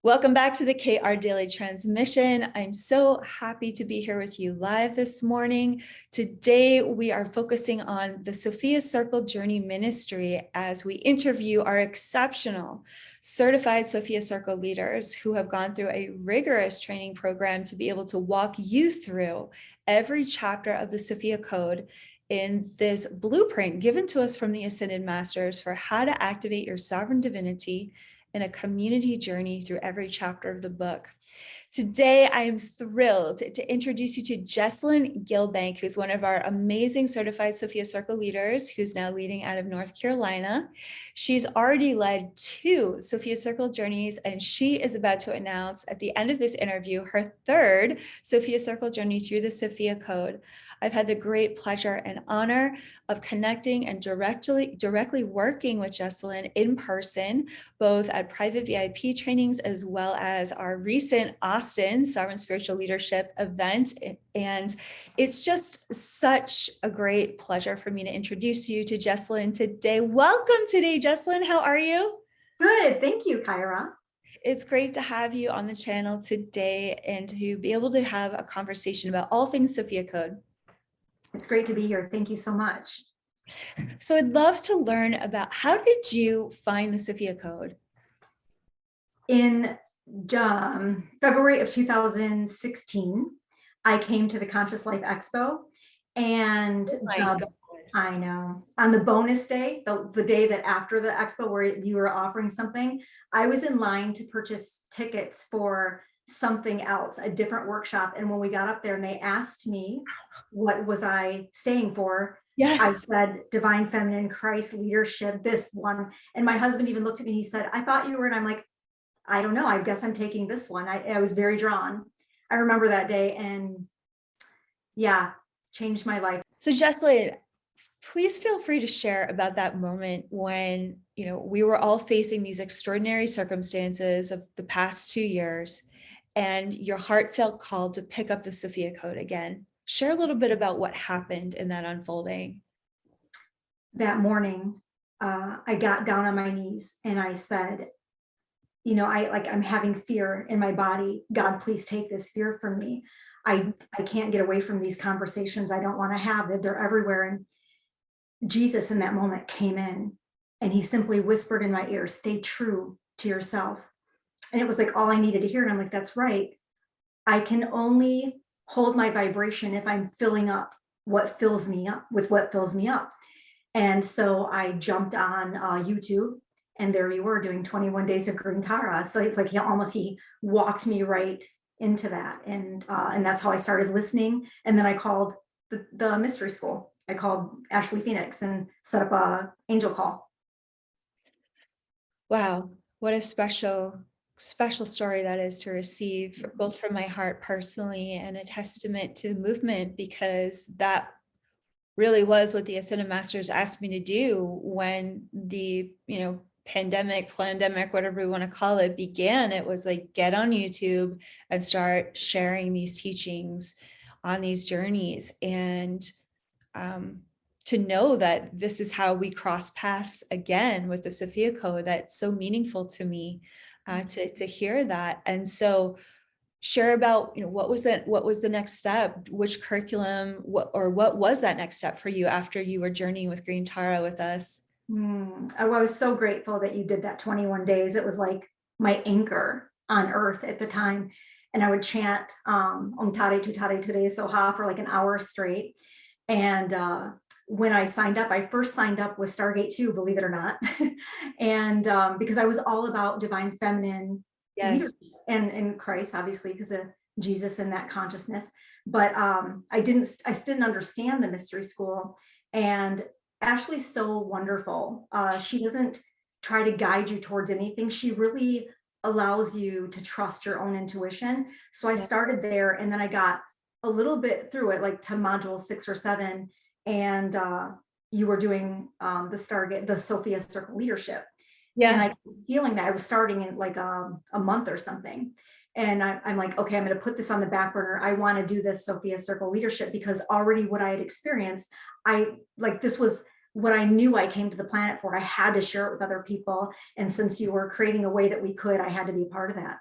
Welcome back to the KR Daily Transmission. I'm so happy to be here with you live this morning. Today, we are focusing on the Sophia Circle Journey ministry as we interview our exceptional certified Sophia Circle leaders who have gone through a rigorous training program to be able to walk you through every chapter of the Sophia Code in this blueprint given to us from the Ascended Masters for how to activate your sovereign divinity in a community journey through every chapter of the book. Today, I am thrilled to introduce you to Jessilyn Gilbank, who's one of our amazing certified Sophia Circle leaders, who's now leading out of North Carolina. She's already led 2 Sophia Circle journeys, and she is about to announce at the end of this interview her 3rd Sophia Circle journey through the Sophia Code. I've had the great pleasure and honor of connecting and directly working with Jessilyn in person, both at private VIP trainings as well as our recent Austin Sovereign Spiritual Leadership event. And it's just such a great pleasure for me to introduce you to Jessilyn today. Welcome today, Jessilyn. How are you? Good. Thank you, Kaia. It's great to have you on the channel today and to be able to have a conversation about all things Sophia Code. It's great to be here. Thank you so much. So I'd love to learn about, how did you find the Sophia Code? In February of 2016, I came to the Conscious Life Expo, and I know on the bonus day, the day that after the expo where you were offering something, I was in line to purchase tickets for something else, a different workshop. And when we got up there and they asked me what was I staying for, Yes. I said Divine Feminine Christ Leadership, this one. And my husband even looked at me and he said, I thought you were, and I'm like, I don't know, I guess I'm taking this one. I was very drawn. I remember that day, and yeah, changed my life. So Jessilyn, please feel free to share about that moment when, we were all facing these extraordinary circumstances of the past 2 years, and your heart felt called to pick up the Sophia Code again. Share a little bit about what happened in that unfolding. That morning, I got down on my knees and I said, I'm having fear in my body. God, please take this fear from me. I can't get away from these conversations. I don't want to have it. They're everywhere. And Jesus in that moment came in and he simply whispered in my ear, stay true to yourself. And it was like all I needed to hear. And I'm like, that's right. I can only hold my vibration if I'm filling up what fills me up with what fills me up. And so I jumped on YouTube, and there you were doing 21 days of Green Tara. So it's like he walked me right into that. And that's how I started listening. And then I called the mystery school. I called Ashley Phoenix and set up a angel call. Wow, what a special story that is to receive, both from my heart personally and a testament to the movement, because that really was what the Ascended Masters asked me to do when the, pandemic, whatever we want to call it, began. It was like, get on YouTube and start sharing these teachings on these journeys. And to know that this is how we cross paths again with the Sophia Code, that's so meaningful to me to hear that. And so share about, what was the next step, which curriculum, what was that next step for you after you were journeying with Green Tara with us? I was so grateful that you did that 21 days. It was like my anchor on earth at the time. And I would chant Om Tare Tu Tare Today Soha for like an hour straight. And when I signed up, I first signed up with Stargate 2, believe it or not. And because I was all about divine feminine leadership and Christ, obviously, because of Jesus and that consciousness. But I didn't understand the mystery school. And Ashley's so wonderful. She doesn't try to guide you towards anything. She really allows you to trust your own intuition. So I started there, and then I got a little bit through it, like to module 6 or 7, and you were doing the Sophia Circle Leadership. And I was feeling that I was starting in like a month or something. And I'm like, okay, I'm going to put this on the back burner. I want to do this Sophia Circle Leadership because already what I had experienced, this was what I knew I came to the planet for. I had to share it with other people. And since you were creating a way that we could, I had to be a part of that.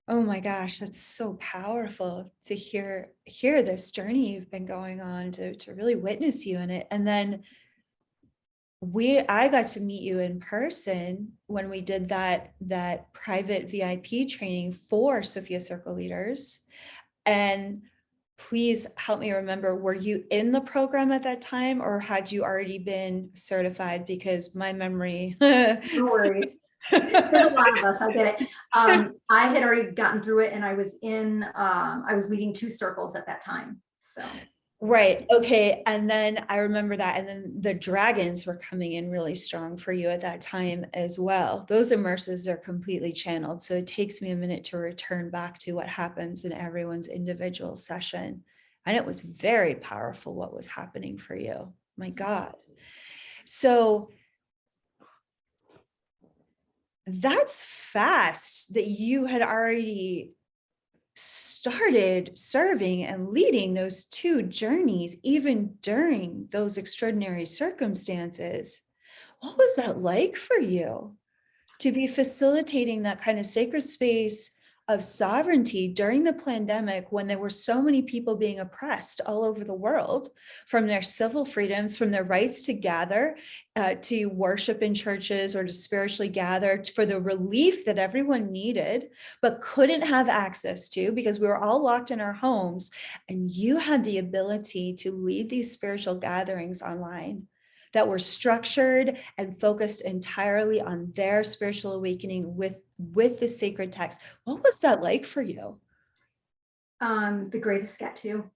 Oh my gosh, that's so powerful to hear this journey you've been going on, to really witness you in it. And then I got to meet you in person when we did that private VIP training for Sophia Circle leaders. And please help me remember, were you in the program at that time, or had you already been certified? Because my memory. No worries. There's a lot of us, I get it. I had already gotten through it, and I was leading 2 circles at that time. So Right. Okay. And then I remember that. And then the dragons were coming in really strong for you at that time as well. Those immersives are completely channeled. So it takes me a minute to return back to what happens in everyone's individual session. And it was very powerful what was happening for you. My God. So that's fast that you had already started serving and leading those 2 journeys, even during those extraordinary circumstances. What was that like for you to be facilitating that kind of sacred space of sovereignty during the pandemic, when there were so many people being oppressed all over the world, from their civil freedoms, from their rights to gather, to worship in churches, or to spiritually gather for the relief that everyone needed, but couldn't have access to because we were all locked in our homes. And you had the ability to lead these spiritual gatherings online that were structured and focused entirely on their spiritual awakening with the sacred text. What was that like for you? the greatest get to.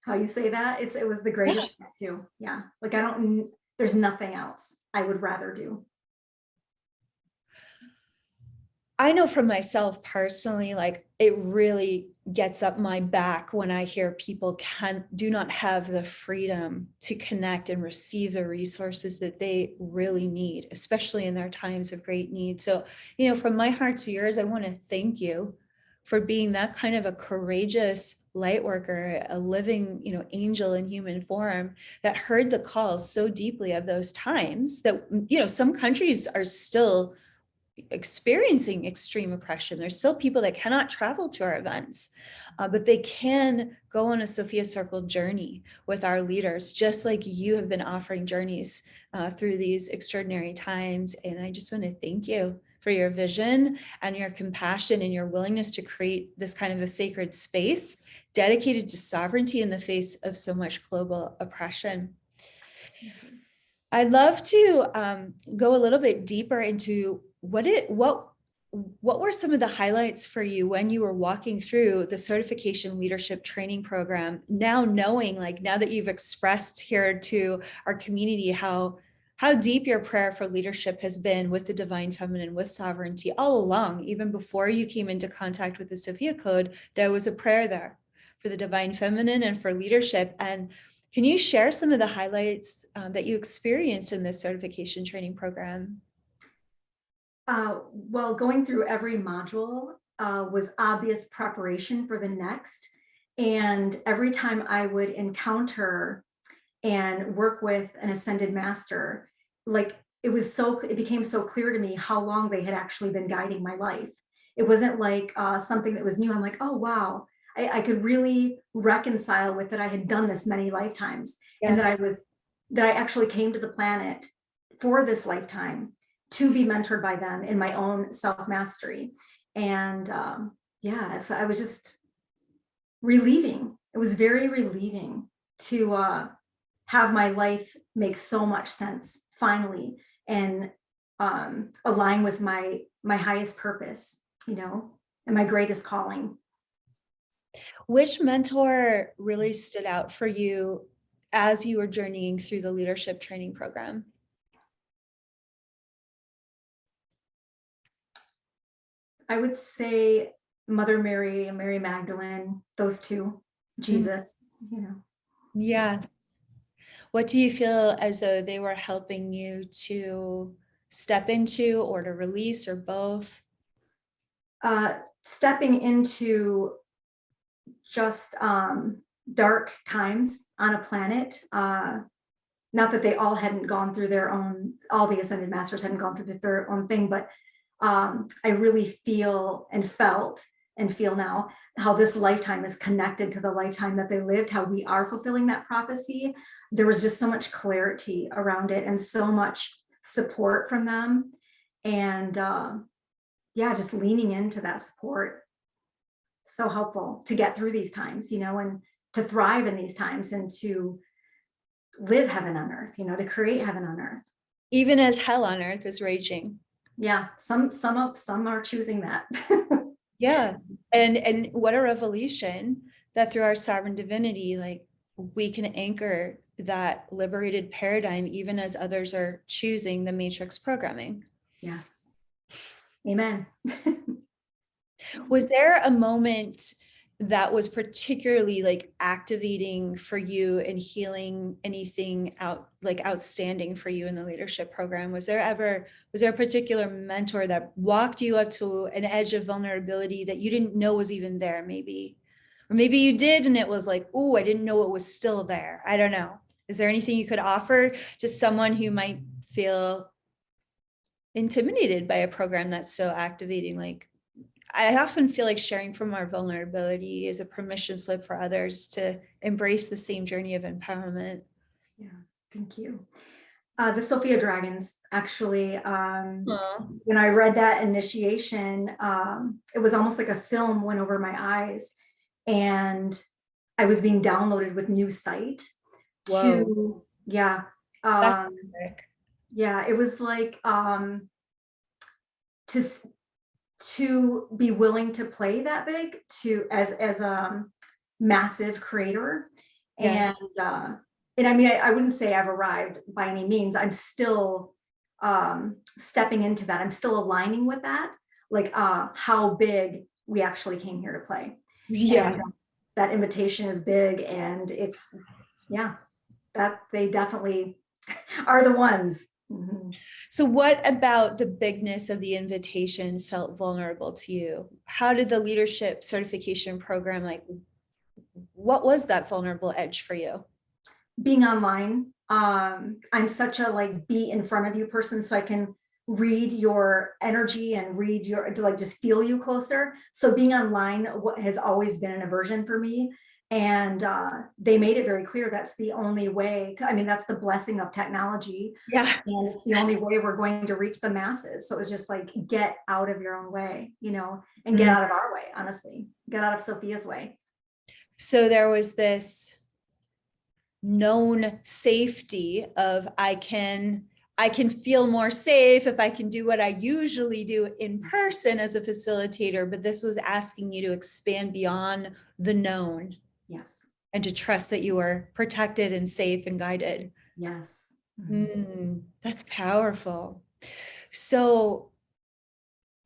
How you say that? It was the greatest get to. Yeah. Like there's nothing else I would rather do. I know from myself personally, like, it really gets up my back when I hear people do not have the freedom to connect and receive the resources that they really need, especially in their times of great need. So, from my heart to yours, I want to thank you for being that kind of a courageous light worker, a living, angel in human form, that heard the calls so deeply of those times that, some countries are still experiencing extreme oppression. There's still people that cannot travel to our events, but they can go on a Sophia Circle journey with our leaders, just like you have been offering journeys through these extraordinary times. And I just want to thank you for your vision and your compassion and your willingness to create this kind of a sacred space dedicated to sovereignty in the face of so much global oppression. I'd love to go a little bit deeper into what were some of the highlights for you when you were walking through the certification leadership training program, now knowing, like, now that you've expressed here to our community how deep your prayer for leadership has been with the divine feminine, with sovereignty all along, even before you came into contact with the Sophia Code, there was a prayer there for the divine feminine and for leadership. And can you share some of the highlights that you experienced in this certification training program? Well, going through every module was obvious preparation for the next. And every time I would encounter and work with an ascended master, like, it became so clear to me how long they had actually been guiding my life. It wasn't like something that was new. I'm like, oh, wow. I could really reconcile with that I had done this many lifetimes, and Yes. that I actually came to the planet for this lifetime to be mentored by them in my own self-mastery. And yeah, so I was just relieving. It was very relieving to have my life make so much sense finally, and align with my highest purpose, and my greatest calling. Which mentor really stood out for you as you were journeying through the leadership training program? I would say Mother Mary and Mary Magdalene, those two, Jesus, Yeah. What do you feel as though they were helping you to step into, or to release, or both? Stepping into just dark times on a planet, not that they all hadn't gone through their own, all the ascended masters hadn't gone through their own thing, but I really feel and felt and feel now how this lifetime is connected to the lifetime that they lived, how we are fulfilling that prophecy. There was just so much clarity around it and so much support from them. And yeah, just leaning into that support. So helpful to get through these times, and to thrive in these times and to live heaven on earth, to create heaven on earth. Even as hell on earth is raging. Yeah, some are choosing that. Yeah. And what a revelation that through our sovereign divinity, like we can anchor that liberated paradigm, even as others are choosing the matrix programming. Yes. Amen. Was there a moment that was particularly like activating for you and healing anything outstanding for you in the leadership program? Was there a particular mentor that walked you up to an edge of vulnerability that you didn't know was even there, maybe? Or maybe you did and it was like, oh, I didn't know it was still there. I don't know. Is there anything you could offer to someone who might feel intimidated by a program that's so activating? Like, I often feel like sharing from our vulnerability is a permission slip for others to embrace the same journey of empowerment. Yeah, thank you. The Sophia Dragons, actually, when I read that initiation, it was almost like a film went over my eyes, and I was being downloaded with new sight. Whoa. Yeah, yeah, it was like to be willing to play that big, as a massive creator. Yes. And I mean, I wouldn't say I've arrived by any means. I'm still stepping into that. I'm still aligning with that, like how big we actually came here to play. Yeah. And that invitation is big, and it's, yeah, that they definitely are the ones. Mm-hmm. So what about the bigness of the invitation felt vulnerable to you? How did the leadership certification program, like, what was that vulnerable edge for you? Being online. I'm such a like be in front of you person, so I can read your energy and read your, to like just feel you closer. So being online has always been an aversion for me. And they made it very clear that's the only way. I mean, that's the blessing of technology. Yeah. And it's the only way we're going to reach the masses. So it's just like, get out of your own way, and get out of our way, honestly. Get out of Sophia's way. So there was this known safety of I can feel more safe if I can do what I usually do in person as a facilitator, but this was asking you to expand beyond the known. Yes. And to trust that you are protected and safe and guided. Yes. That's powerful. So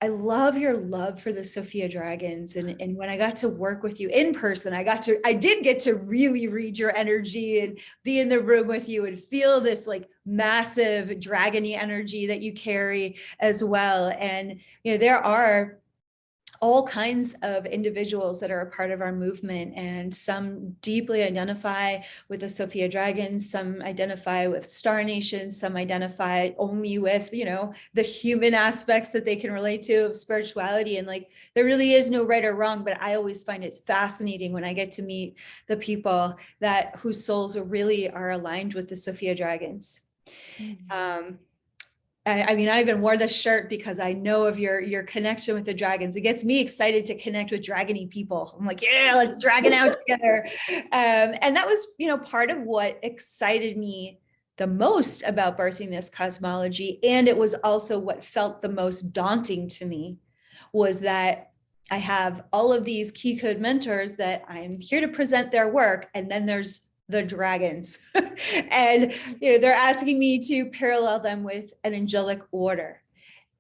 I love your love for the Sophia Dragons. And when I got to work with you in person, I did get to really read your energy and be in the room with you and feel this like massive dragony energy that you carry as well. And, there are all kinds of individuals that are a part of our movement, and some deeply identify with the Sophia Dragons, some identify with Star Nations, some identify only with, the human aspects that they can relate to of spirituality. And like, there really is no right or wrong, but I always find it fascinating when I get to meet the people whose souls really are aligned with the Sophia Dragons. I mean, I even wore this shirt because I know of your connection with the dragons. It gets me excited to connect with dragony people. I'm like, yeah, let's dragon out together. And that was, part of what excited me the most about birthing this cosmology. And it was also what felt the most daunting to me, was that I have all of these key code mentors that I'm here to present their work. And then there's the dragons. And they're asking me to parallel them with an angelic order.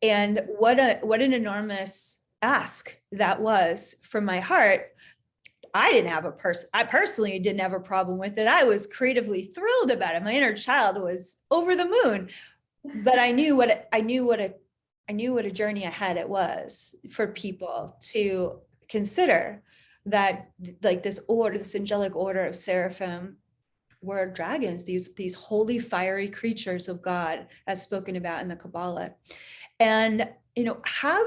And what an enormous ask that was from my heart. I personally didn't have a problem with it. I was creatively thrilled about it. My inner child was over the moon. But I knew what a journey ahead it was for people to consider, that like this angelic order of seraphim were dragons, these holy fiery creatures of God, as spoken about in the Kabbalah. And how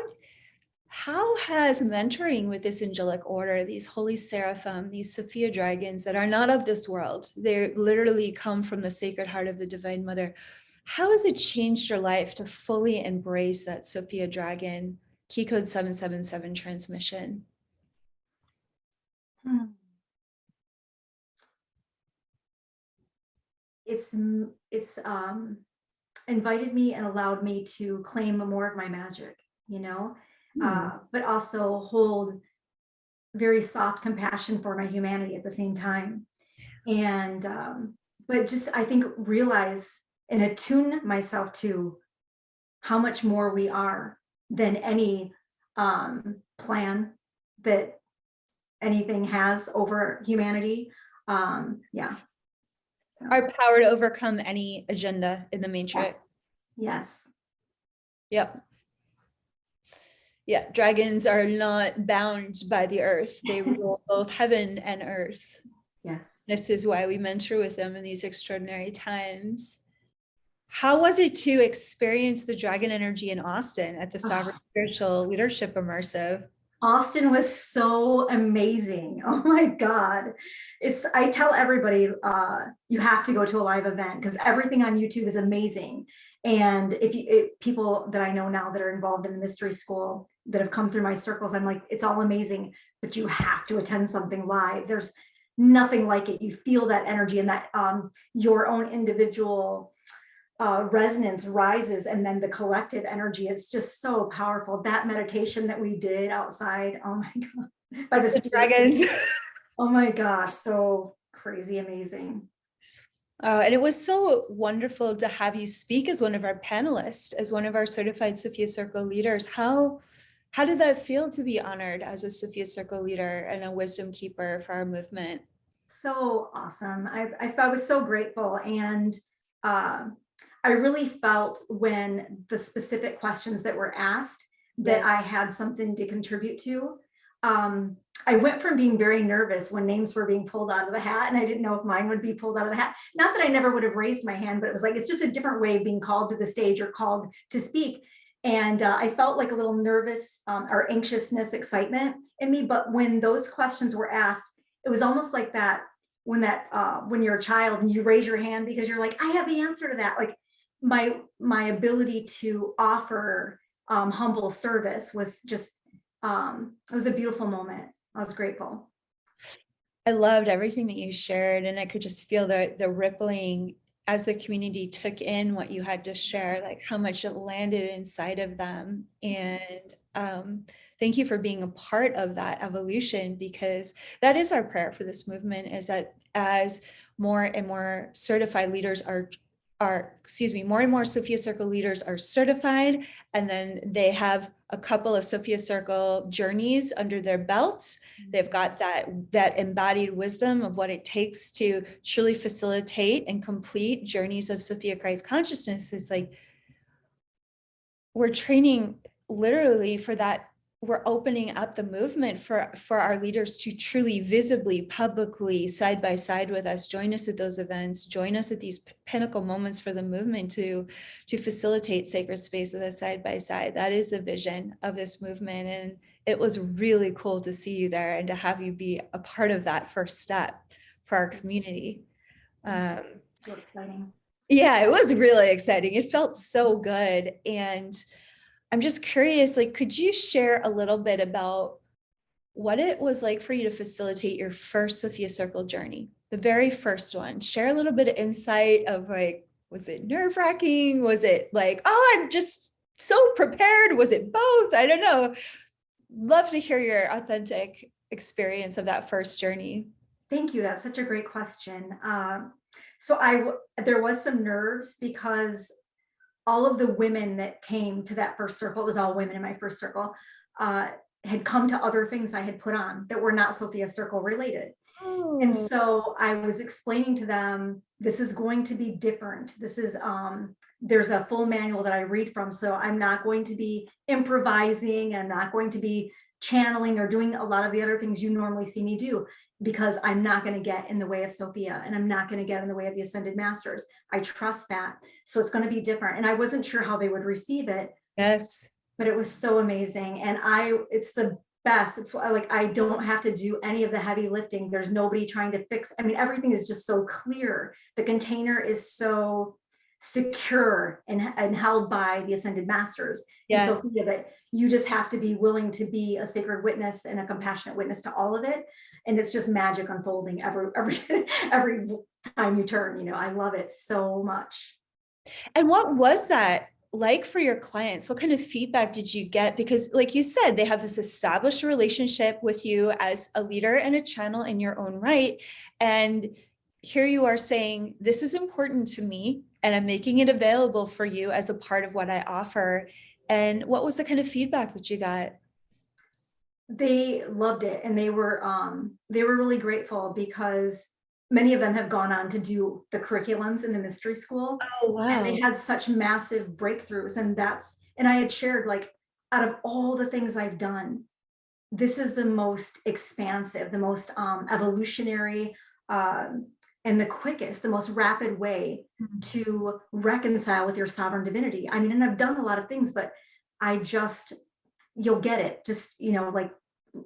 has mentoring with this angelic order, these holy seraphim, these Sophia dragons that are not of this world, they literally come from the Sacred Heart of the Divine Mother, how has it changed your life to fully embrace that Sophia Dragon Key Code 777 transmission? It's invited me and allowed me to claim more of my magic, but also hold very soft compassion for my humanity at the same time. And but just, I think, realize and attune myself to how much more we are than any plan that anything has over humanity. Yeah. Our power to overcome any agenda in the matrix. Yes. Yep. Yeah, dragons are not bound by the earth. They rule both heaven and earth. Yes. This is why we mentor with them in these extraordinary times. How was it to experience the dragon energy in Austin at the Sovereign Spiritual Leadership Immersive? Austin was so amazing. Oh my God. I tell everybody, you have to go to a live event because everything on YouTube is amazing. And people that I know now that are involved in the mystery school that have come through my circles, I'm like, it's all amazing, but you have to attend something live. There's nothing like it. You feel that energy and that your own individual resonance rises, and then the collective energy is just so powerful. That meditation that we did outside, oh my God, by the dragons. Oh my gosh, so crazy amazing. And it was so wonderful to have you speak as one of our panelists, as one of our certified Sophia Circle leaders. How did that feel to be honored as a Sophia Circle leader and a wisdom keeper for our movement? So awesome. I was so grateful. And I really felt when the specific questions that were asked that I had something to contribute to. I went from being very nervous when names were being pulled out of the hat, and I didn't know if mine would be pulled out of the hat. Not that I never would have raised my hand, but it was like, it's just a different way of being called to the stage or called to speak. And I felt like a little nervous or anxiousness, excitement in me. But when those questions were asked, it was almost like that when you're a child and you raise your hand because you're like, I have the answer to that. Like my ability to offer humble service was just, it was a beautiful moment. I was grateful. I loved everything that you shared, and I could just feel the rippling as the community took in what you had to share, like how much it landed inside of them. And thank you for being a part of that evolution, because that is our prayer for this movement, is that as more and more certified leaders more and more Sophia Circle leaders are certified, and then they have a couple of Sophia Circle journeys under their belts. They've got that embodied wisdom of what it takes to truly facilitate and complete journeys of Sophia Christ consciousness. It's like we're training literally for that. We're opening up the movement for our leaders to truly, visibly, publicly, side by side with us, join us at those events, join us at these pinnacle moments for the movement to facilitate sacred space with us side by side. That is the vision of this movement. And it was really cool to see you there and to have you be a part of that first step for our community. So exciting. Yeah, it was really exciting. It felt so good. And I'm just curious, like, could you share a little bit about what it was like for you to facilitate your first Sophia Circle journey, the very first one? Share a little bit of insight of, like, was it nerve-wracking? Was it like, oh, I'm just so prepared? Was it both? I don't know. Love to hear your authentic experience of that first journey. Thank you. That's such a great question. There was some nerves because all of the women that came to that first circle, it was all women in my first circle, had come to other things I had put on that were not Sophia Circle related. Oh. And so I was explaining to them, this is going to be different. This is, there's a full manual that I read from. So I'm not going to be improvising. I'm not going to be channeling or doing a lot of the other things you normally see me do. because I'm not going to get in the way of Sophia, and I'm not going to get in the way of the Ascended Masters. I trust that. So it's going to be different. And I wasn't sure how they would receive it. Yes. But it was so amazing. And it's the best. It's like, I don't have to do any of the heavy lifting. There's nobody trying to fix. I mean, everything is just so clear. The container is so secure and held by the Ascended Masters. Yes. And Sophia, that you just have to be willing to be a sacred witness and a compassionate witness to all of it. And it's just magic unfolding every time you turn, you know. I love it so much. And what was that like for your clients? What kind of feedback did you get? Because like you said, they have this established relationship with you as a leader and a channel in your own right. And here you are saying, this is important to me, and I'm making it available for you as a part of what I offer. And what was the kind of feedback that you got? They loved it, and they were really grateful, because many of them have gone on to do the curriculums in the mystery school. Oh, wow. And they had such massive breakthroughs. And I had shared, like, out of all the things I've done, this is the most expansive, the most evolutionary, and the quickest, the most rapid way to reconcile with your sovereign divinity. I mean, and I've done a lot of things, but you'll get it. Just, you know, like,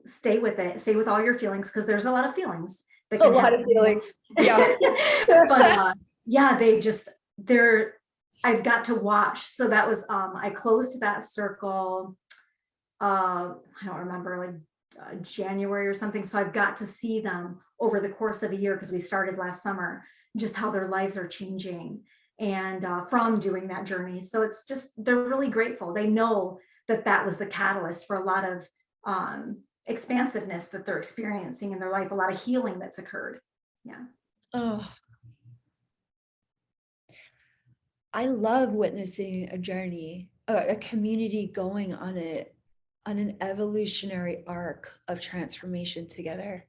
stay with it, stay with all your feelings, because there's a lot of feelings. A lot of feelings. Yeah. But yeah, I've got to watch. So that was, I closed that circle, I don't remember, like January or something. So I've got to see them over the course of a year, because we started last summer, just how their lives are changing, and from doing that journey. So it's just, they're really grateful. They know that was the catalyst for a lot of expansiveness that they're experiencing in their life, a lot of healing that's occurred. Yeah. Oh, I love witnessing a journey, a community going on an evolutionary arc of transformation together.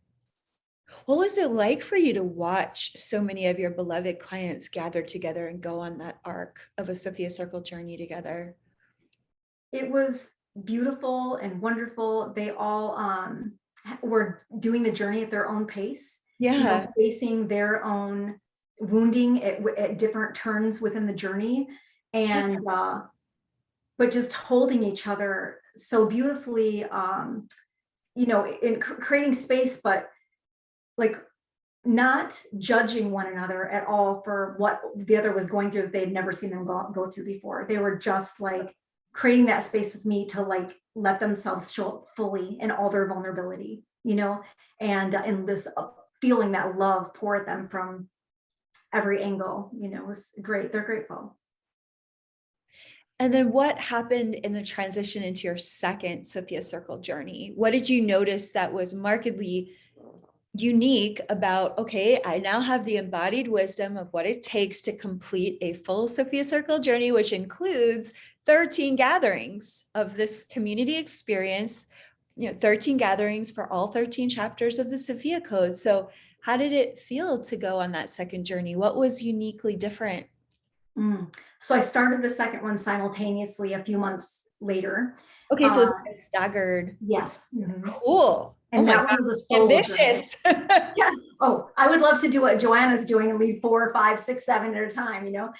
What was it like for you to watch so many of your beloved clients gather together and go on that arc of a Sophia Circle journey together? It was beautiful and wonderful. They all were doing the journey at their own pace, Yeah. you know, facing their own wounding at different turns within the journey, and but just holding each other so beautifully, you know, in creating space, but like not judging one another at all for what the other was going through that they'd never seen them go through before. They were just like creating that space with me to like let themselves show up fully in all their vulnerability, you know, and this feeling that love pour at them from every angle, you know, was great. They're grateful. And then what happened in the transition into your second Sophia Circle journey? What did you notice that was markedly unique about, okay, I now have the embodied wisdom of what it takes to complete a full Sophia Circle journey, which includes 13 gatherings of this community experience, you know, 13 gatherings for all 13 chapters of the Sophia Code. So how did it feel to go on that second journey? What was uniquely different? So I started the second one simultaneously a few months later. Okay, so it was like a staggered. Yes. Cool. And that one was a solo journey. Yeah. Oh, I would love to do what Joanna's doing and lead 4, 5, 6, 7 at a time, you know.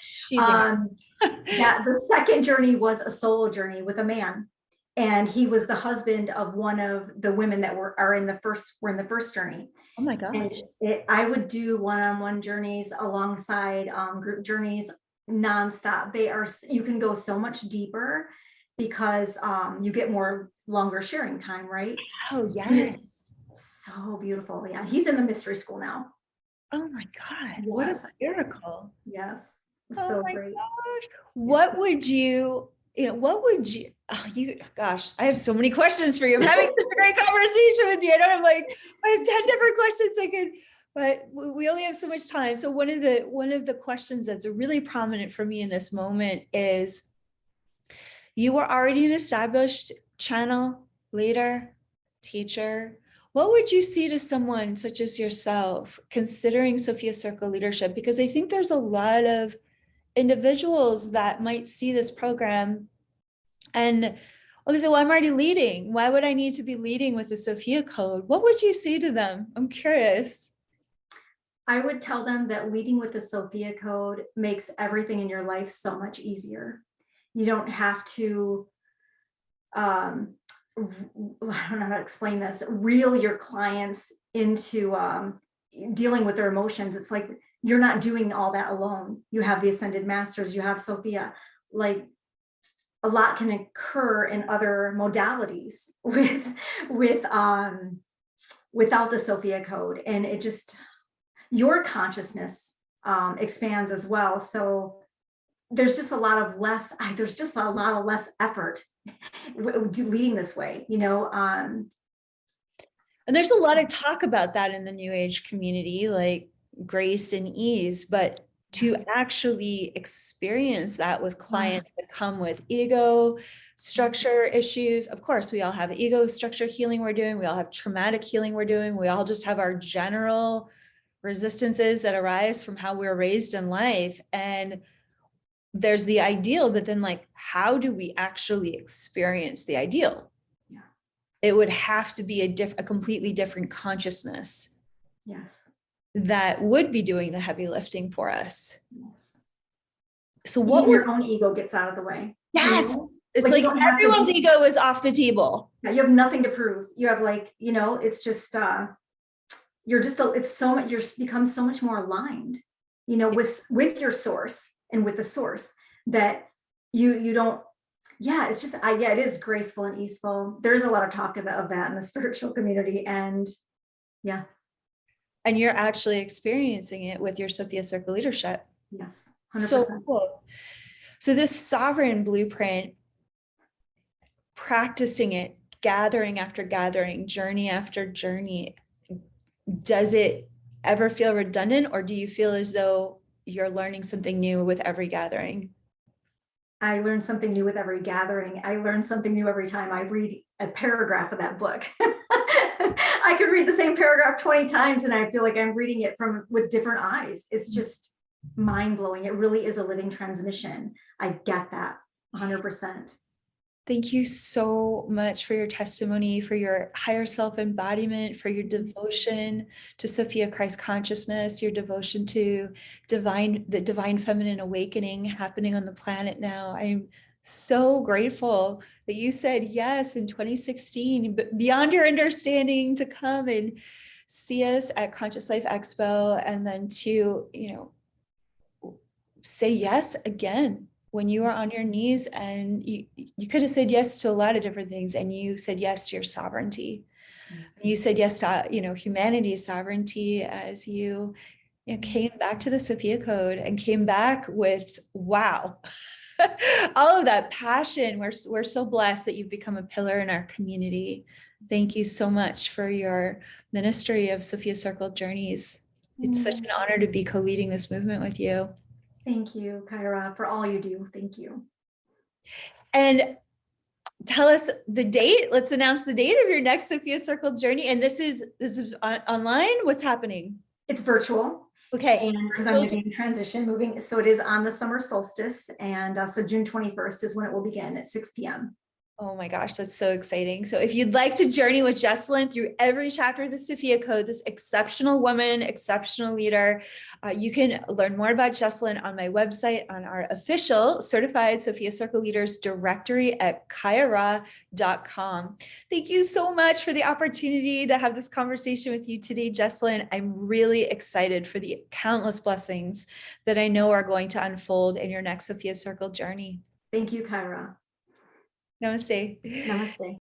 The second journey was a solo journey with a man. And he was the husband of one of the women that were in the first journey. Oh my gosh. I would do one-on-one journeys alongside group journeys nonstop. You can go so much deeper because you get more longer sharing time, right? Oh yes. So beautiful. Yeah. He's in the mystery school now. Oh my God. Yes. What a miracle. Yes. Oh so my great. gosh. What would you gosh, I have so many questions for you. I'm having such a great conversation with you. I have 10 different questions but we only have so much time. So one of the questions that's really prominent for me in this moment is, you are already an established channel, leader, teacher. What would you say to someone such as yourself considering Sophia Circle leadership? Because I think there's a lot of individuals that might see this program and Oh, they say, well, I'm already leading. Why would I need to be leading with the Sophia Code? What would you say to them? I'm curious. I would tell them that leading with the Sophia Code makes everything in your life so much easier. You don't have to, I don't know how to explain this, reel your clients into dealing with their emotions. It's like you're not doing all that alone. You have the Ascended Masters, you have Sophia. Like, a lot can occur in other modalities with without the Sophia Code, and it just, your consciousness expands as well. So there's just a lot of less effort leading this way, you know. And there's a lot of talk about that in the New Age community, like grace and ease, but to actually experience that with clients that come with ego structure issues. Of course, we all have ego structure healing we're doing. We all have traumatic healing we're doing. We all just have our general resistances that arise from how we're raised in life. And there's the ideal, but then like, how do we actually experience the ideal? Yeah. It would have to be a completely different consciousness. Yes. That would be doing the heavy lifting for us. Yes. So what your own ego gets out of the way. Yes. You know? It's like everyone's ego is off the table. You have nothing to prove. You have like, you know, it's just, it's so much, you're become so much more aligned, you know, with your source and with the source that you don't, yeah, it's just, it is graceful and easeful. There's a lot of talk of that in the spiritual community, and yeah. And you're actually experiencing it with your Sophia Circle leadership. Yes, 100%. So cool. So this sovereign blueprint, practicing it, gathering after gathering, journey after journey, does it ever feel redundant, or do you feel as though you're learning something new with every gathering? I learn something new with every gathering. I learn something new every time I read a paragraph of that book. I could read the same paragraph 20 times and I feel like I'm reading it with different eyes. It's just mind-blowing. It really is a living transmission. I get that 100%. Thank you so much for your testimony, for your higher self embodiment, for your devotion to Sophia Christ consciousness, your devotion to the divine feminine awakening happening on the planet now. I'm so grateful that you said yes in 2016, but beyond your understanding, to come and see us at Conscious Life Expo, and then to, say yes again when you are on your knees. And you could have said yes to a lot of different things, and you said yes to your sovereignty. Mm-hmm. You said yes to, humanity's sovereignty, as you came back to the Sophia Code and came back with, wow, all of that passion. We're so blessed that you've become a pillar in our community. Thank you so much for your ministry of Sophia Circle Journeys. It's such an honor to be co-leading this movement with you. Thank you, Kaia, for all you do. Thank you. And tell us the date. Let's announce the date of your next Sophia Circle Journey. And this is online. What's happening? It's virtual. Okay. And because I'm going to be in transition, moving. So it is on the summer solstice. And so June 21st is when it will begin at 6 p.m. Oh my gosh, that's so exciting. So if you'd like to journey with Jessilyn through every chapter of the Sophia Code, this exceptional woman, exceptional leader, you can learn more about Jessilyn on my website, on our official certified Sophia Circle Leaders directory at kaiara.com. Thank you so much for the opportunity to have this conversation with you today, Jessilyn. I'm really excited for the countless blessings that I know are going to unfold in your next Sophia Circle journey. Thank you, Kaia. Namaste. Namaste.